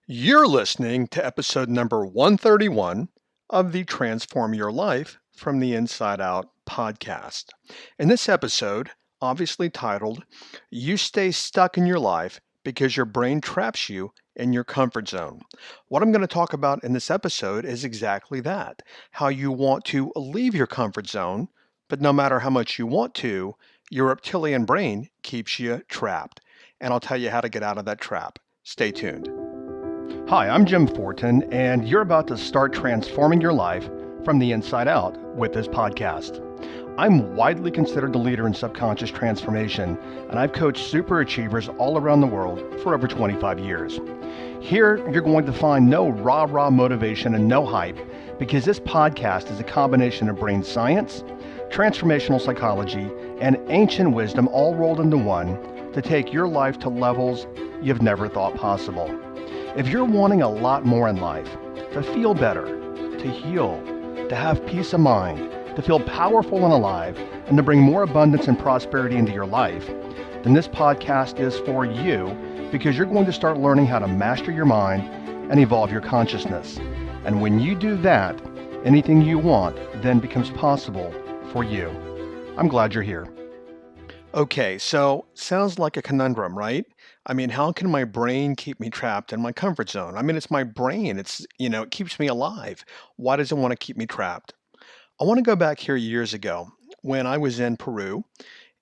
You're listening to episode number 131 of the Transform Your Life from the Inside Out podcast. In this episode, obviously titled, You Stay Stuck in Your Life Because Your Brain Traps You in Your Comfort Zone. What I'm going to talk about in this episode is exactly that, how you want to leave your comfort zone, but no matter how much you want to, your reptilian brain keeps you trapped. And I'll tell you how to get out of that trap. Stay tuned. Hi, I'm Jim Fortin, and you're about to start transforming your life from the inside out with this podcast. I'm widely considered the leader in subconscious transformation, and I've coached super achievers all around the world for over 25 years. Here, you're going to find no rah-rah motivation and no hype, because this podcast is a combination of brain science, transformational psychology, and ancient wisdom all rolled into one to take your life to levels you've never thought possible. If you're wanting a lot more in life, to feel better, to heal, to have peace of mind, to feel powerful and alive, and to bring more abundance and prosperity into your life, then this podcast is for you because you're going to start learning how to master your mind and evolve your consciousness. And when you do that, anything you want then becomes possible for you. I'm glad you're here. Okay, so sounds like a conundrum, right? I mean, how can my brain keep me trapped in my comfort zone? I mean, it's my brain. It keeps me alive. Why does it want to keep me trapped? I want to go back here years ago when I was in Peru,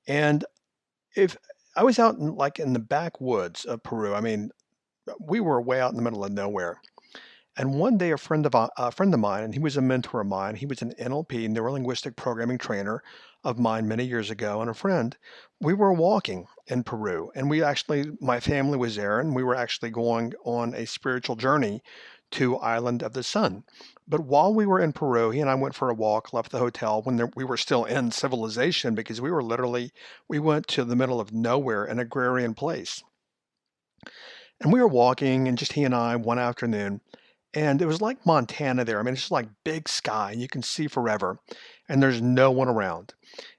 and if I was out in the backwoods of Peru. I mean, we were way out in the middle of nowhere. And one day, a friend of mine, and he was a mentor of mine. He was an NLP, neuro-linguistic programming trainer of mine many years ago, and a friend. We were walking in Peru, and my family was there, and we were actually going on a spiritual journey to Island of the Sun. But while we were in Peru, he and I went for a walk, left the hotel when we were still in civilization because we went to the middle of nowhere, an agrarian place. And we were walking, and just he and I one afternoon, and it was like Montana there. I mean, it's just like big sky. You can see forever, and there's no one around.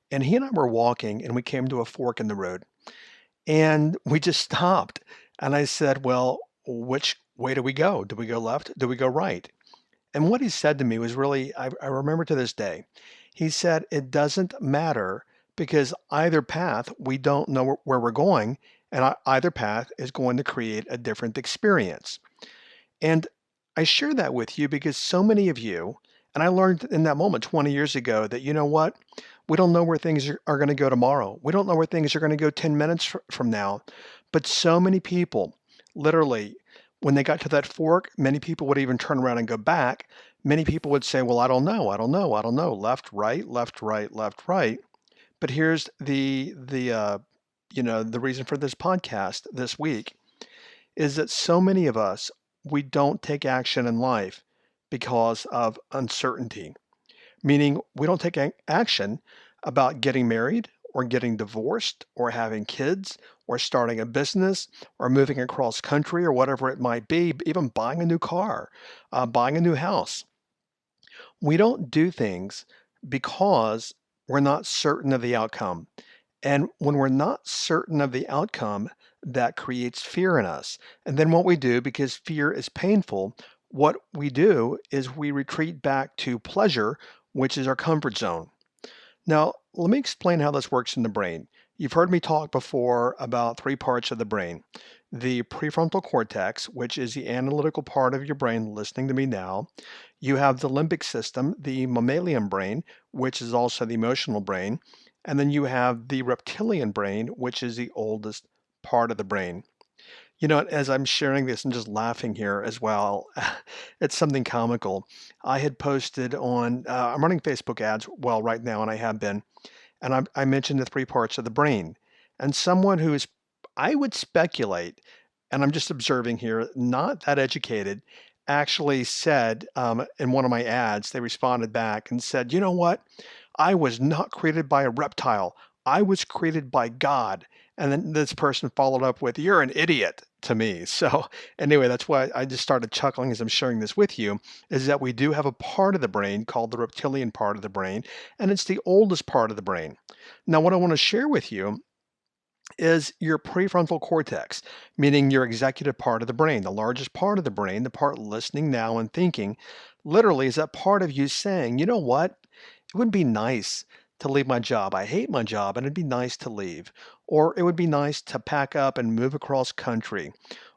And he and I were walking, and we came to a fork in the road, and we just stopped. And I said, "Well, which way do we go? Do we go left? Do we go right?" And what he said to me was really, I remember to this day. He said, "It doesn't matter because either path, we don't know where we're going, and either path is going to create a different experience." And I share that with you because so many of you, and I learned in that moment 20 years ago that you know what? We don't know where things are going to go tomorrow. We don't know where things are going to go 10 minutes from now. But so many people, literally, when they got to that fork, many people would even turn around and go back. Many people would say, well, I don't know, I don't know, I don't know. Left, right, left, right, left, right. But here's the reason for this podcast this week is that so many of us, we don't take action in life because of uncertainty, meaning we don't take action about getting married or getting divorced or having kids or starting a business or moving across country or whatever it might be, even buying a new car, buying a new house. We don't do things because we're not certain of the outcome. And when we're not certain of the outcome, that creates fear in us. And then what we do, because fear is painful, what we do is we retreat back to pleasure, which is our comfort zone. Now, let me explain how this works in the brain. You've heard me talk before about three parts of the brain. The prefrontal cortex, which is the analytical part of your brain listening to me now. You have the limbic system, the mammalian brain, which is also the emotional brain. And then you have the reptilian brain, which is the oldest part of the brain. You know, as I'm sharing this, I'm just laughing here as well. It's something comical. I had posted I'm running Facebook ads, well, right now, and I have been, and I mentioned the three parts of the brain. And someone who is, I would speculate, and I'm just observing here, not that educated, actually said in one of my ads, they responded back and said, you know what? I was not created by a reptile. I was created by God. And then this person followed up with, you're an idiot to me. So anyway, that's why I just started chuckling as I'm sharing this with you, is that we do have a part of the brain called the reptilian part of the brain, and it's the oldest part of the brain. Now, what I want to share with you is your prefrontal cortex, meaning your executive part of the brain, the largest part of the brain, the part listening now and thinking, literally is that part of you saying, you know what? It would be nice to leave my job. I hate my job and it'd be nice to leave. Or it would be nice to pack up and move across country.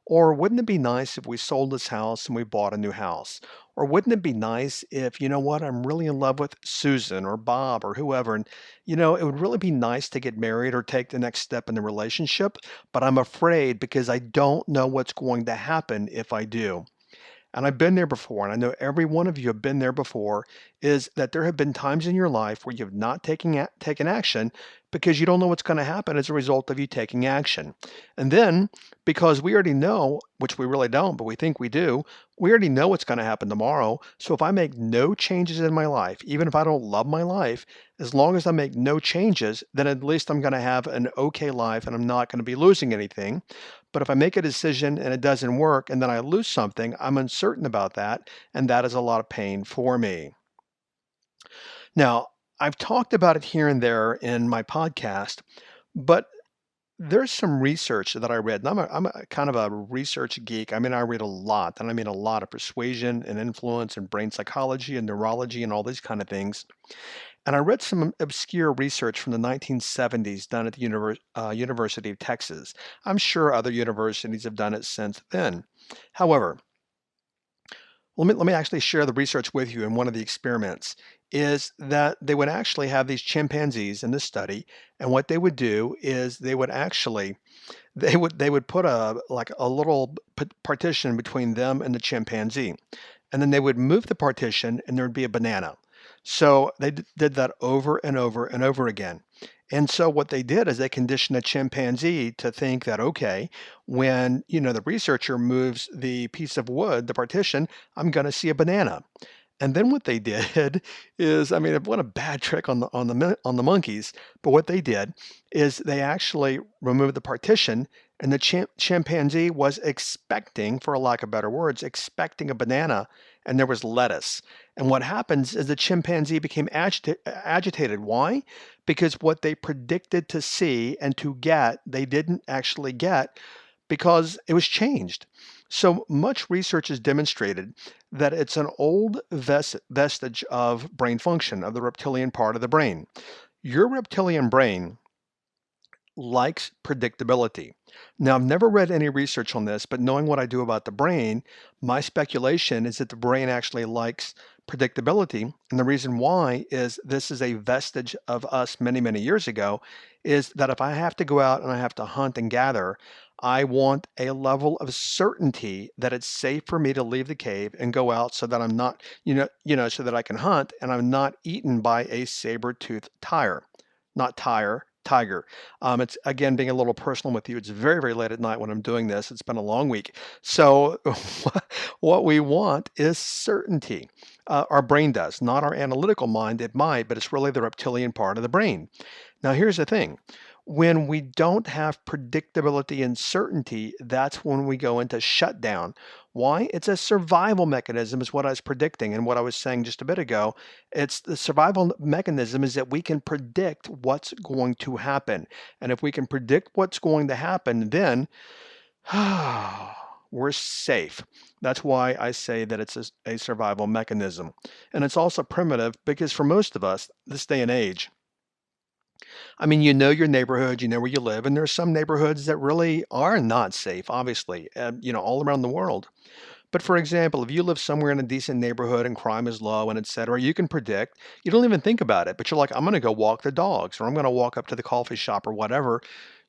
Or wouldn't it be nice if we sold this house and we bought a new house? Or wouldn't it be nice if, you know what, I'm really in love with Susan or Bob or whoever, and it would really be nice to get married or take the next step in the relationship, but I'm afraid because I don't know what's going to happen if I do. And I've been there before, and I know every one of you have been there before, is that there have been times in your life where you've not taken action because you don't know what's going to happen as a result of you taking action. And then, because we already know, which we really don't, but we think we do, we already know what's going to happen tomorrow. So if I make no changes in my life, even if I don't love my life, as long as I make no changes, then at least I'm going to have an okay life and I'm not going to be losing anything. But if I make a decision and it doesn't work and then I lose something, I'm uncertain about that, and that is a lot of pain for me. Now, I've talked about it here and there in my podcast, but there's some research that I read, and I'm a kind of a research geek. I mean, I read a lot, and I mean a lot of persuasion and influence and brain psychology and neurology and all these kind of things. And I read some obscure research from the 1970s done at the University of Texas. I'm sure other universities have done it since then. However, let me actually share the research with you in one of the experiments is that they would actually have these chimpanzees in the study, and what they would do is they would put a little partition between them and the chimpanzee, and then they would move the partition and there would be a banana. So they did that over and over and over again. And so what they did is they conditioned a chimpanzee to think that, okay, when, the researcher moves the piece of wood, the partition, I'm going to see a banana. And then what they did is, I mean, what a bad trick on the monkeys. But what they did is they actually removed the partition, and the chimpanzee was expecting, for a lack of better words, expecting a banana, and there was lettuce. And what happens is the chimpanzee became agitated. Why? Because what they predicted to see and to get, they didn't actually get because it was changed. So much research has demonstrated that it's an old vestige of brain function, of the reptilian part of the brain. Your reptilian brain likes predictability. Now, I've never read any research on this, but knowing what I do about the brain, my speculation is that the brain actually likes predictability. And the reason why is this is a vestige of us many, many years ago, is that if I have to go out and I have to hunt and gather, I want a level of certainty that it's safe for me to leave the cave and go out so that I'm not, so that I can hunt and I'm not eaten by a saber-toothed tiger, not tiger. It's again being a little personal with you. It's very, very late at night when I'm doing this. It's been a long week. So, what we want is certainty. Our brain does, not our analytical mind. It might, but it's really the reptilian part of the brain. Now, here's the thing. When we don't have predictability and certainty, that's when we go into shutdown. Why? It's a survival mechanism, is what I was predicting and what I was saying just a bit ago. It's the survival mechanism is that we can predict what's going to happen. And if we can predict what's going to happen, then we're safe. That's why I say that it's a survival mechanism. And it's also primitive because for most of us, this day and age, I mean, you know your neighborhood, you know where you live, and there's some neighborhoods that really are not safe, obviously, all around the world. But for example, if you live somewhere in a decent neighborhood and crime is low and et cetera, you can predict, you don't even think about it, but you're like, I'm going to go walk the dogs or I'm going to walk up to the coffee shop or whatever.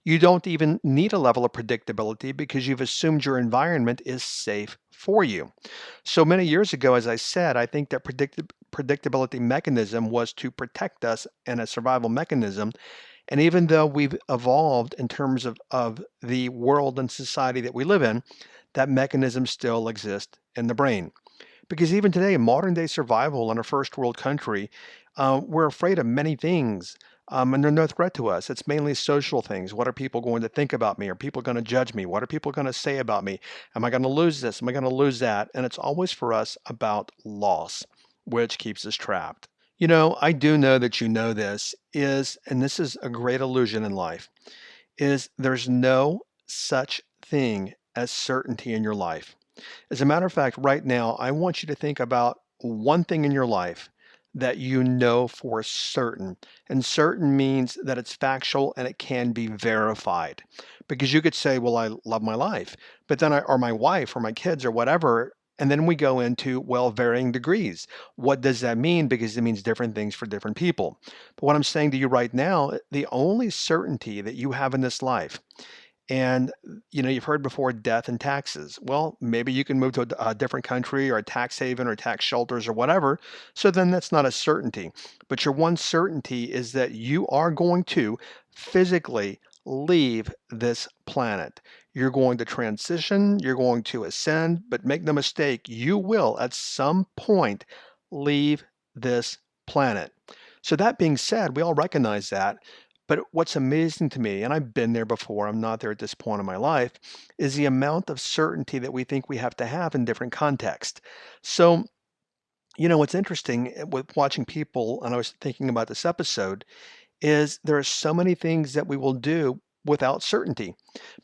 You don't even need a level of predictability because you've assumed your environment is safe for you. So many years ago, as I said, I think that predictability mechanism was to protect us and a survival mechanism. And even though we've evolved in terms of the world and society that we live in, that mechanism still exists in the brain. Because even today, modern day survival in a first world country, we're afraid of many things. And they're no threat to us. It's mainly social things. What are people going to think about me? Are people going to judge me? What are people going to say about me? Am I going to lose this? Am I going to lose that? And it's always for us about loss, which keeps us trapped. I do know that you know this is, and this is a great illusion in life, is there's no such thing as certainty in your life. As a matter of fact, right now, I want you to think about one thing in your life that you know for certain. And certain means that it's factual and it can be verified. Because you could say, well, I love my life, but then or my wife or my kids or whatever. And then we go into, well, varying degrees. What does that mean? Because it means different things for different people. But what I'm saying to you right now, the only certainty that you have in this life, and you've heard before death and taxes. Well, maybe you can move to a different country or a tax haven or tax shelters or whatever. So then that's not a certainty. But your one certainty is that you are going to physically leave this planet. You're going to transition, you're going to ascend, but make no mistake, you will at some point leave this planet. So that being said, we all recognize that. But what's amazing to me, and I've been there before, I'm not there at this point in my life, is the amount of certainty that we think we have to have in different contexts. So, what's interesting with watching people, and I was thinking about this episode, is there are so many things that we will do without certainty,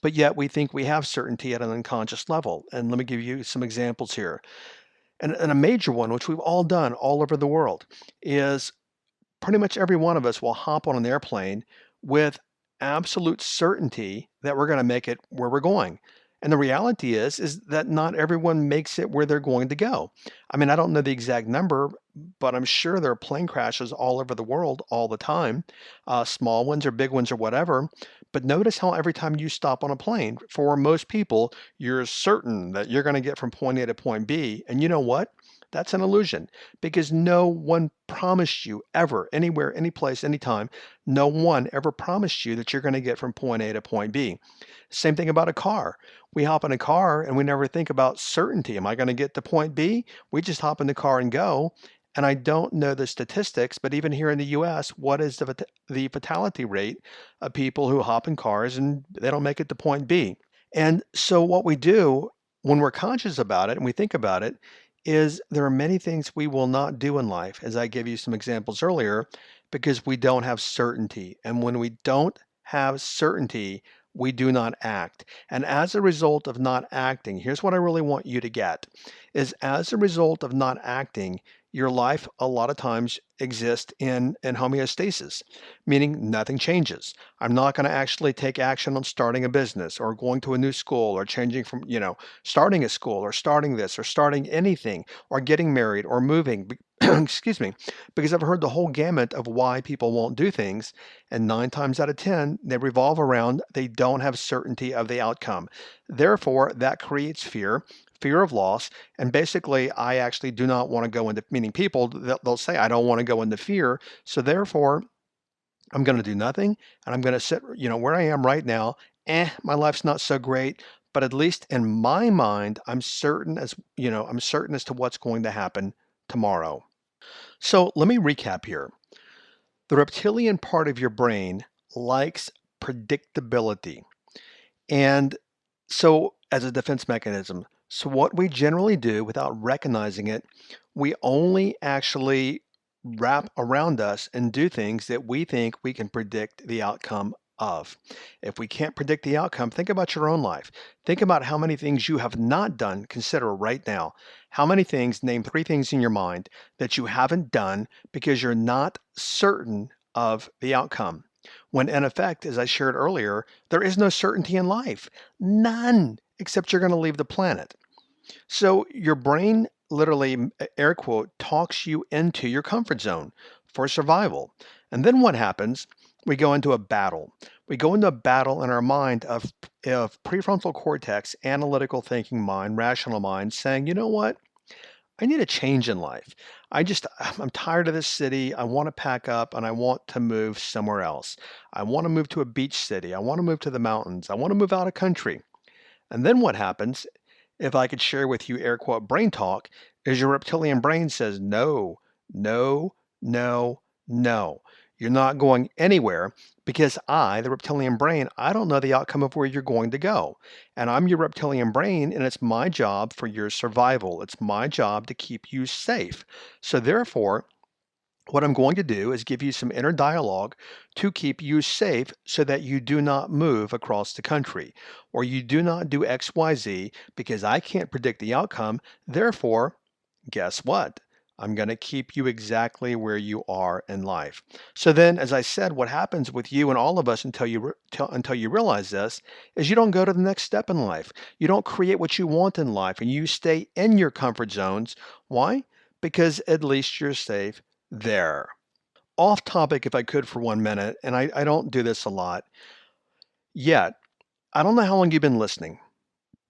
but yet we think we have certainty at an unconscious level. And let me give you some examples here. And a major one, which we've all done all over the world, is pretty much every one of us will hop on an airplane with absolute certainty that we're going to make it where we're going. And the reality is that not everyone makes it where they're going to go. I mean, I don't know the exact number, but I'm sure there are plane crashes all over the world all the time, small ones or big ones or whatever. But notice how every time you stop on a plane, for most people, you're certain that you're going to get from point A to point B. And you know what? That's an illusion because no one promised you ever, anywhere, any place, anytime, no one ever promised you that you're going to get from point A to point B. Same thing about a car. We hop in a car and we never think about certainty. Am I going to get to point B? We just hop in the car and go. And I don't know the statistics, but even here in the US, what is the fatality rate of people who hop in cars and they don't make it to point B? And so what we do when we're conscious about it and we think about it is there are many things we will not do in life, as I gave you some examples earlier, because we don't have certainty. And when we don't have certainty, we do not act. And as a result of not acting, here's what I really want you to get, is as a result of not acting, your life a lot of times exists in homeostasis, meaning nothing changes. I'm not going to actually take action on starting a business or going to a new school or changing from, starting a school or starting this or starting anything or getting married or moving. Excuse me, because I've heard the whole gamut of why people won't do things. And 9 times out of 10, they revolve around they don't have certainty of the outcome. Therefore, that creates fear of loss. And basically, I actually do not want to go into, meaning people, they'll say, I don't want to go into fear. So therefore, I'm going to do nothing and I'm going to sit, where I am right now. My life's not so great, but at least in my mind, I'm certain as to what's going to happen tomorrow. So let me recap here. The reptilian part of your brain likes predictability. And so, as a defense mechanism, so what we generally do without recognizing it, we only actually wrap around us and do things that we think we can predict the outcome of. If we can't predict the outcome, think about your own life. Think about how many things you have not done. Consider right now how many things, name 3 things in your mind that you haven't done because you're not certain of the outcome. When in effect, as I shared earlier, there is no certainty in life. None, except you're going to leave the planet. So your brain literally, air quote, talks you into your comfort zone for survival. And then what happens? We go into a battle. We go into a battle in our mind of prefrontal cortex, analytical thinking mind, rational mind, saying, you know what? I need a change in life. I'm tired of this city. I want to pack up and I want to move somewhere else. I want to move to a beach city. I want to move to the mountains. I want to move out of country. And then what happens, if I could share with you air quote brain talk, is your reptilian brain says, no, no, no, no. You're not going anywhere because the reptilian brain, I don't know the outcome of where you're going to go. And I'm your reptilian brain, and it's my job for your survival. It's my job to keep you safe. So therefore, What I'm going to do is give you some inner dialogue to keep you safe so that you do not move across the country or you do not do XYZ because I can't predict the outcome. Therefore, guess what? I'm going to keep you exactly where you are in life. So then, as I said, what happens with you and all of us until you realize this is you don't go to the next step in life. You don't create what you want in life, and you stay in your comfort zones. Why? Because at least you're safe there. Off topic, if I could, for 1 minute, and I don't do this a lot yet. I don't know how long you've been listening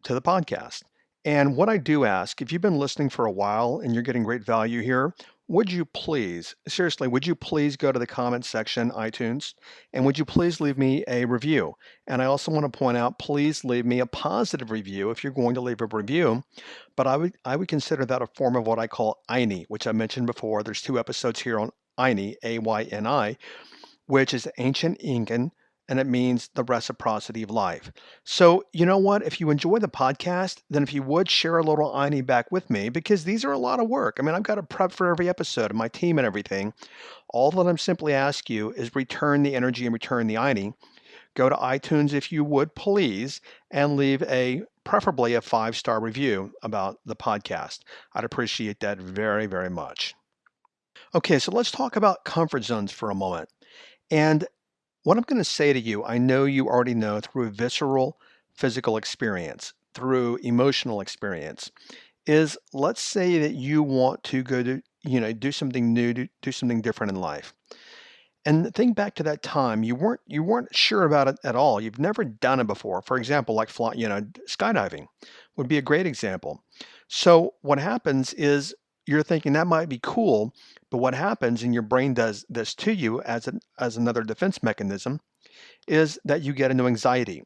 to the podcast. And what I do ask, if you've been listening for a while and you're getting great value here, would you please, seriously, would you please go to the comment section, iTunes, and would you please leave me a review? And I also want to point out, please leave me a positive review if you're going to leave a review. But I would consider that a form of what I call Ayni, which I mentioned before. There's 2 episodes here on Ayni, Ayni, which is ancient Incan, and it means the reciprocity of life. So, you know what? If you enjoy the podcast, then if you would share a little Ini back with me, because these are a lot of work. I mean, I've got to prep for every episode and my team and everything. All that I'm simply ask you is return the energy and return the Ini. Go to iTunes if you would, please, and leave preferably a 5-star review about the podcast. I'd appreciate that very, very much. Okay, so let's talk about comfort zones for a moment. And what I'm going to say to you, I know you already know through visceral physical experience, through emotional experience, is let's say that you want to go to, do something new, do something different in life. And think back to that time, you weren't sure about it at all. You've never done it before. For example, like skydiving would be a great example. So what happens is you're thinking that might be cool, but what happens, and your brain does this to you as another defense mechanism, is that you get into anxiety.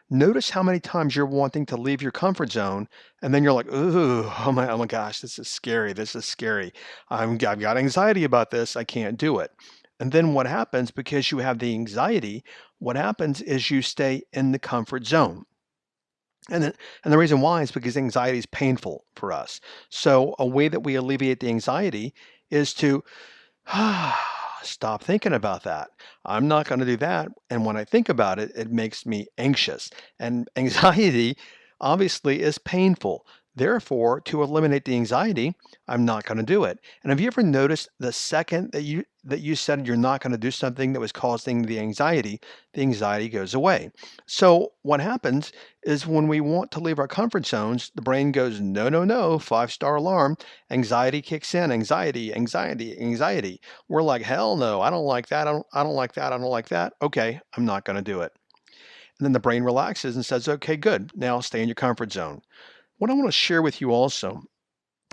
Notice how many times you're wanting to leave your comfort zone, and then you're like, "Ooh, oh my gosh, this is scary. This is scary. I've got anxiety about this. I can't do it." And then what happens, because you have the anxiety, what happens is you stay in the comfort zone. And the reason why is because anxiety is painful for us. So a way that we alleviate the anxiety is to stop thinking about that. I'm not going to do that. And when I think about it, it makes me anxious. And anxiety obviously is painful. Therefore, to eliminate the anxiety, I'm not going to do it. And have you ever noticed the second that you said you're not going to do something that was causing the anxiety goes away. So what happens is when we want to leave our comfort zones, the brain goes, no, no, no, 5-star alarm. Anxiety kicks in, anxiety, anxiety, anxiety. We're like, hell no, I don't like that. I don't like that. I don't like that. Okay, I'm not going to do it. And then the brain relaxes and says, okay, good. Now stay in your comfort zone. What I want to share with you also,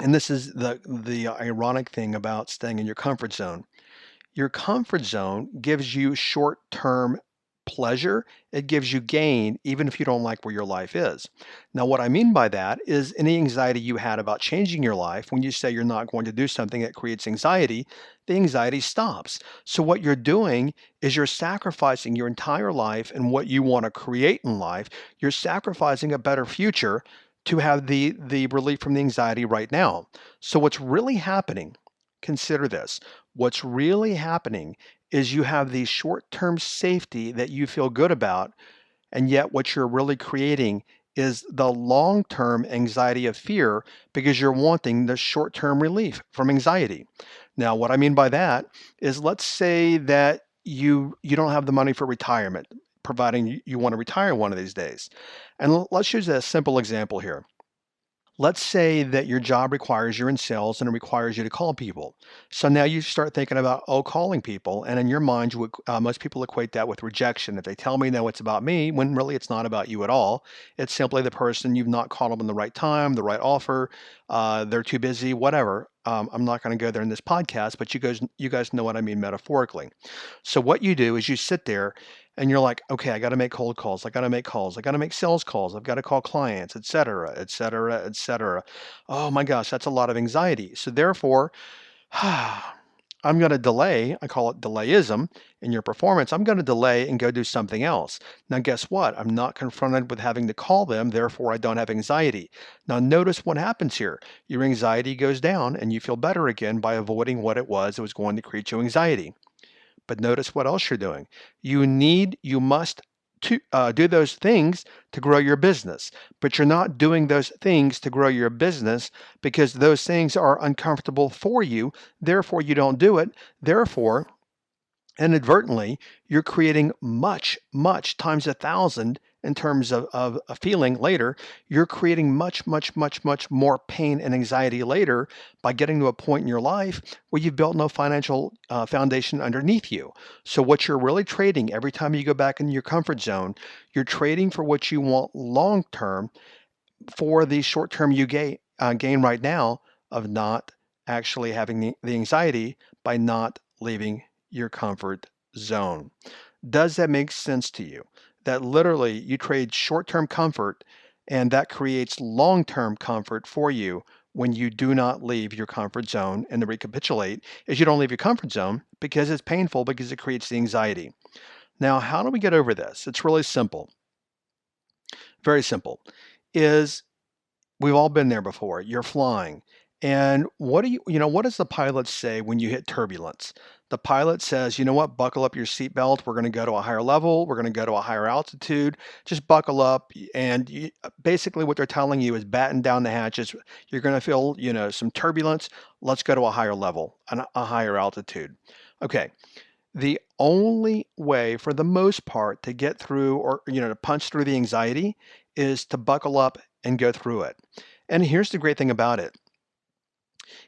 and this is the ironic thing about staying in your comfort zone gives you short-term pleasure. It gives you gain, even if you don't like where your life is. Now, what I mean by that is any anxiety you had about changing your life, when you say you're not going to do something that creates anxiety, the anxiety stops. So what you're doing is you're sacrificing your entire life and what you want to create in life. You're sacrificing a better future to have the relief from the anxiety right now. So what's really happening, consider this. What's really happening is you have the short-term safety that you feel good about, and yet what you're really creating is the long-term anxiety of fear because you're wanting the short-term relief from anxiety. Now, what I mean by that is let's say that you don't have the money for retirement, providing you want to retire one of these days. And let's use a simple example here. Let's say that your job requires you're in sales and it requires you to call people. So now you start thinking about, oh, calling people. And in your mind, most people equate that with rejection. If they tell me, no, it's about me, when really it's not about you at all. It's simply the person you've not called them in the right time, the right offer. They're too busy, whatever. I'm not going to go there in this podcast, but you guys know what I mean metaphorically. So what you do is you sit there and you're like, okay, I got to make cold calls. I got to make calls. I got to make sales calls. I've got to call clients, et cetera, et cetera, et cetera. Oh my gosh, that's a lot of anxiety. So therefore, I'm going to delay, I call it delayism in your performance. I'm going to delay and go do something else. Now, guess what? I'm not confronted with having to call them, therefore, I don't have anxiety. Now, notice what happens here. Your anxiety goes down and you feel better again by avoiding what it was that was going to create you anxiety. But notice what else you're doing. You must do those things to grow your business. But you're not doing those things to grow your business because those things are uncomfortable for you. Therefore, you don't do it. Therefore, inadvertently, you're creating much times 1,000 in terms of a feeling later. You're creating much more pain and anxiety later by getting to a point in your life where you've built no financial foundation underneath you. So what you're really trading every time you go back in your comfort zone, you're trading for what you want long term for the short term you gain right now of not actually having the anxiety by not leaving your comfort zone. Does that make sense to you? That literally you trade short term comfort and that creates long term comfort for you when you do not leave your comfort zone. And to recapitulate, is you don't leave your comfort zone because it's painful, because it creates the anxiety. Now, how do we get over this? It's really simple. Very simple. Is We've all been there before. You're flying. And what does the pilot say when you hit turbulence? The pilot says, you know what, buckle up your seatbelt. We're going to go to a higher level. We're going to go to a higher altitude. Just buckle up. And basically, what they're telling you is batten down the hatches. You're going to feel, some turbulence. Let's go to a higher level, a higher altitude. Okay. The only way, for the most part, to get through or, to punch through the anxiety is to buckle up and go through it. And here's the great thing about it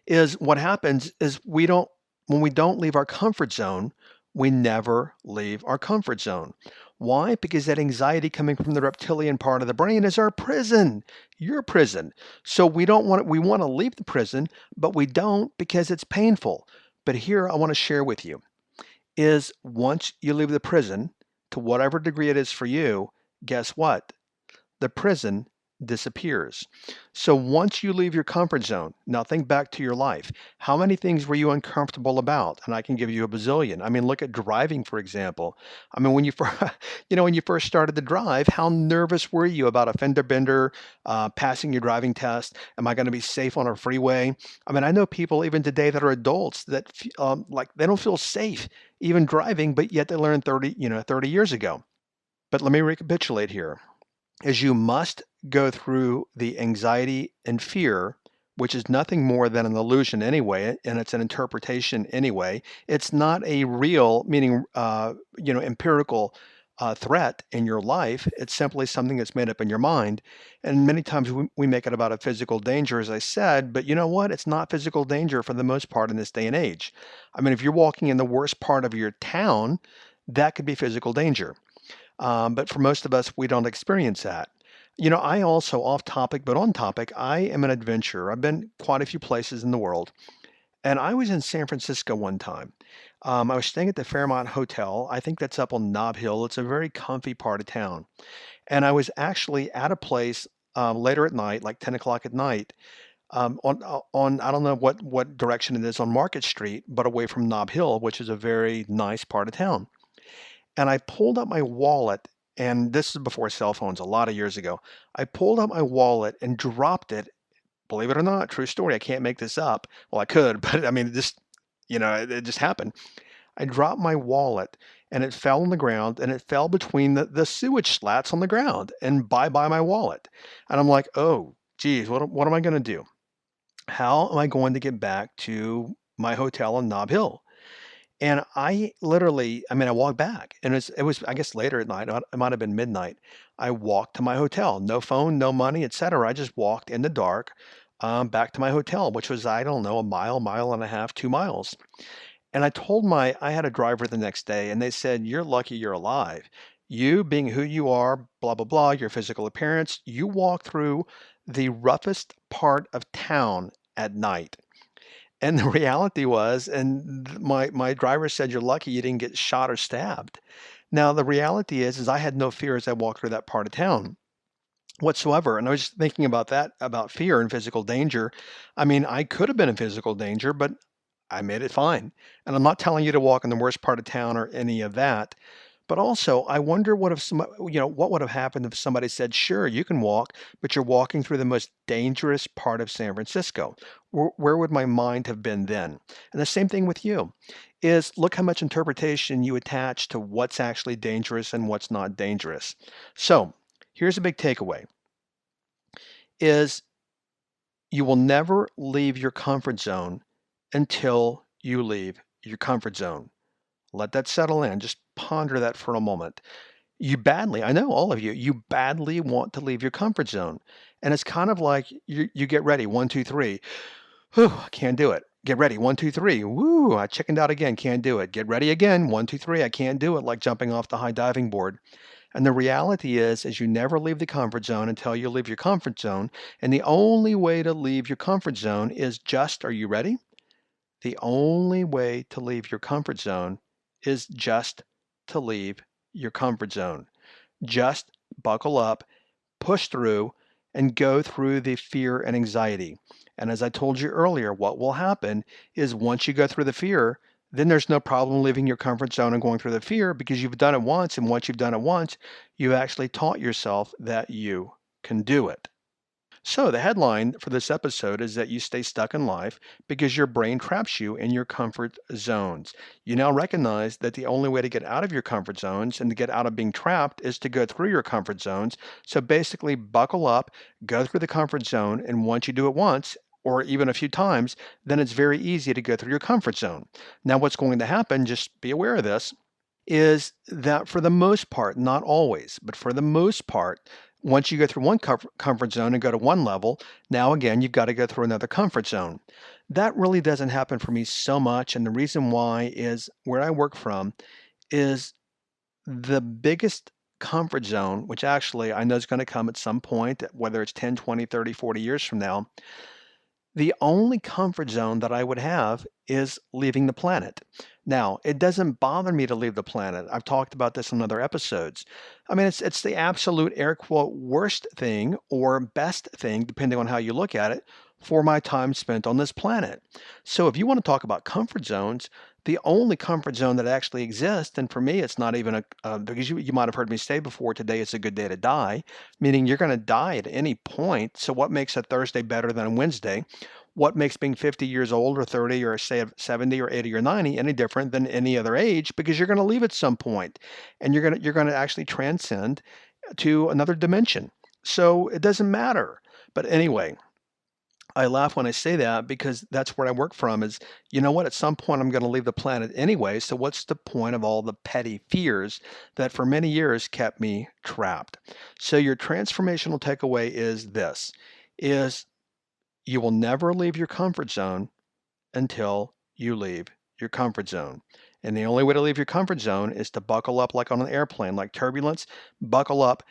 is what happens is when we don't leave our comfort zone, we never leave our comfort zone. Why? Because that anxiety coming from the reptilian part of the brain is our prison, your prison. So we want to leave the prison, but we don't because it's painful. But here I want to share with you is once you leave the prison, to whatever degree it is for you, guess what? The prison disappears. So once you leave your comfort zone, now think back to your life. How many things were you uncomfortable about? And I can give you a bazillion. I mean, look at driving, for example. I mean, when you first, when you first started to drive, how nervous were you about a fender bender, passing your driving test? Am I going to be safe on a freeway? I mean, I know people even today that are adults that like they don't feel safe even driving, but yet they learned 30 years ago. But let me recapitulate here is you must go through the anxiety and fear, which is nothing more than an illusion anyway, and it's an interpretation anyway. It's not a real, meaning, empirical threat in your life. It's simply something that's made up in your mind. And many times we make it about a physical danger, as I said, but you know what? It's not physical danger for the most part in this day and age. I mean, if you're walking in the worst part of your town, that could be physical danger. But for most of us, we don't experience that. I also, off topic, but on topic, I am an adventurer. I've been quite a few places in the world. And I was in San Francisco one time. I was staying at the Fairmont Hotel. I think that's up on Nob Hill. It's a very comfy part of town. And I was actually at a place later at night, like 10 o'clock at night, on I don't know what direction it is on Market Street, but away from Nob Hill, which is a very nice part of town. And I pulled up my wallet, and this is before cell phones, a lot of years ago. I pulled up my wallet and dropped it. Believe it or not, true story. I can't make this up. Well, I could, but I mean, it just happened. I dropped my wallet and it fell on the ground and it fell between the sewage slats on the ground and bye my wallet. And I'm like, oh, geez, what am I going to do? How am I going to get back to my hotel in Nob Hill? And I walked back and it was, I guess later at night, it might have been midnight. I walked to my hotel, no phone, no money, etc. I just walked in the dark, back to my hotel, which was, I don't know, a mile and a half, 2 miles. And I had a driver the next day and they said, you're lucky you're alive. You being who you are, blah, blah, blah, your physical appearance, you walk through the roughest part of town at night. And the reality was, my driver said, "You're lucky you didn't get shot or stabbed." Now, the reality is I had no fear as I walked through that part of town whatsoever. And I was just thinking about that, about fear and physical danger. I mean, I could have been in physical danger, but I made it fine. And I'm not telling you to walk in the worst part of town or any of that. But also, I wonder what if what would have happened if somebody said, "Sure, you can walk, but you're walking through the most dangerous part of San Francisco." Where would my mind have been then? And the same thing with you is look how much interpretation you attach to what's actually dangerous and what's not dangerous. So, here's a big takeaway is you will never leave your comfort zone until you leave your comfort zone. Let that settle in. Just ponder that for a moment. I know all of you badly want to leave your comfort zone. And it's kind of like you get ready, one, two, three. Whew, I can't do it. Get ready, one, two, three. Woo, I chickened out again, can't do it. Get ready again, one, two, three. I can't do it, like jumping off the high diving board. And the reality is you never leave the comfort zone until you leave your comfort zone. And the only way to leave your comfort zone is are you ready? The only way to leave your comfort zone is just to leave your comfort zone. Just buckle up, push through, and go through the fear and anxiety. And as I told you earlier, what will happen is once you go through the fear, then there's no problem leaving your comfort zone and going through the fear because you've done it once. And once you've done it once, you've actually taught yourself that you can do it. So, the headline for this episode is that you stay stuck in life because your brain traps you in your comfort zones. You now recognize that the only way to get out of your comfort zones and to get out of being trapped is to go through your comfort zones. So, basically, buckle up, go through the comfort zone, and once you do it once, or even a few times, then it's very easy to go through your comfort zone. Now, what's going to happen, just be aware of this, is that for the most part, not always, but for the most part, once you go through one comfort zone and go to one level, now again, you've got to go through another comfort zone. That really doesn't happen for me so much. And the reason why is where I work from is the biggest comfort zone, which actually I know is going to come at some point, whether it's 10, 20, 30, 40 years from now. The only comfort zone that I would have is leaving the planet. Now, it doesn't bother me to leave the planet. I've talked about this in other episodes. I mean, it's the absolute air quote worst thing or best thing, depending on how you look at it, for my time spent on this planet. So if you want to talk about comfort zones, the only comfort zone that actually exists, and for me, it's not even because you might have heard me say before, today is a good day to die, meaning you're going to die at any point. So what makes a Thursday better than a Wednesday? What makes being 50 years old or 30 or say 70 or 80 or 90 any different than any other age? Because you're going to leave at some point and you're going to actually transcend to another dimension. So it doesn't matter. But anyway, I laugh when I say that because that's where I work from is, you know what, at some point I'm going to leave the planet anyway, so what's the point of all the petty fears that for many years kept me trapped? So your transformational takeaway is this, is you will never leave your comfort zone until you leave your comfort zone. And the only way to leave your comfort zone is to buckle up like on an airplane, like turbulence, buckle up,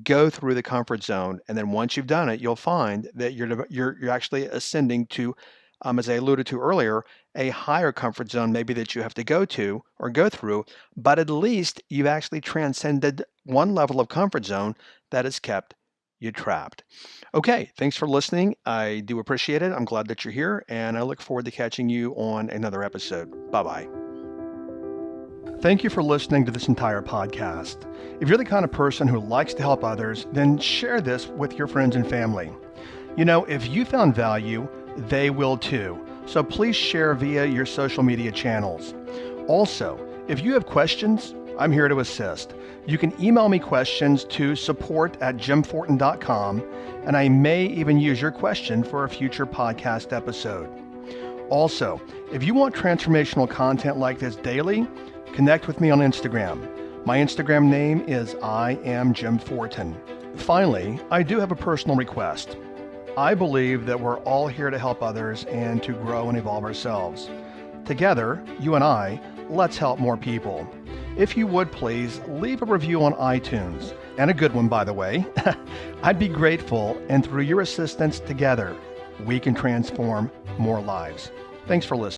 go through the comfort zone. And then once you've done it, you'll find that you're actually ascending to, as I alluded to earlier, a higher comfort zone maybe that you have to go to or go through, but at least you've actually transcended one level of comfort zone that has kept you trapped. Okay, thanks for listening. I do appreciate it. I'm glad that you're here, and I look forward to catching you on another episode. Bye-bye. Thank you for listening to this entire podcast. If you're the kind of person who likes to help others, then share this with your friends and family. You know, if you found value, they will too. So please share via your social media channels. Also, if you have questions, I'm here to assist. You can email me questions to support@jimfortin.com, and I may even use your question for a future podcast episode. Also, if you want transformational content like this daily, connect with me on Instagram. My Instagram name is I am Jim Fortin. Finally, I do have a personal request. I believe that we're all here to help others and to grow and evolve ourselves. Together, you and I, let's help more people. If you would please leave a review on iTunes, and a good one by the way. I'd be grateful, and through your assistance together, we can transform more lives. Thanks for listening.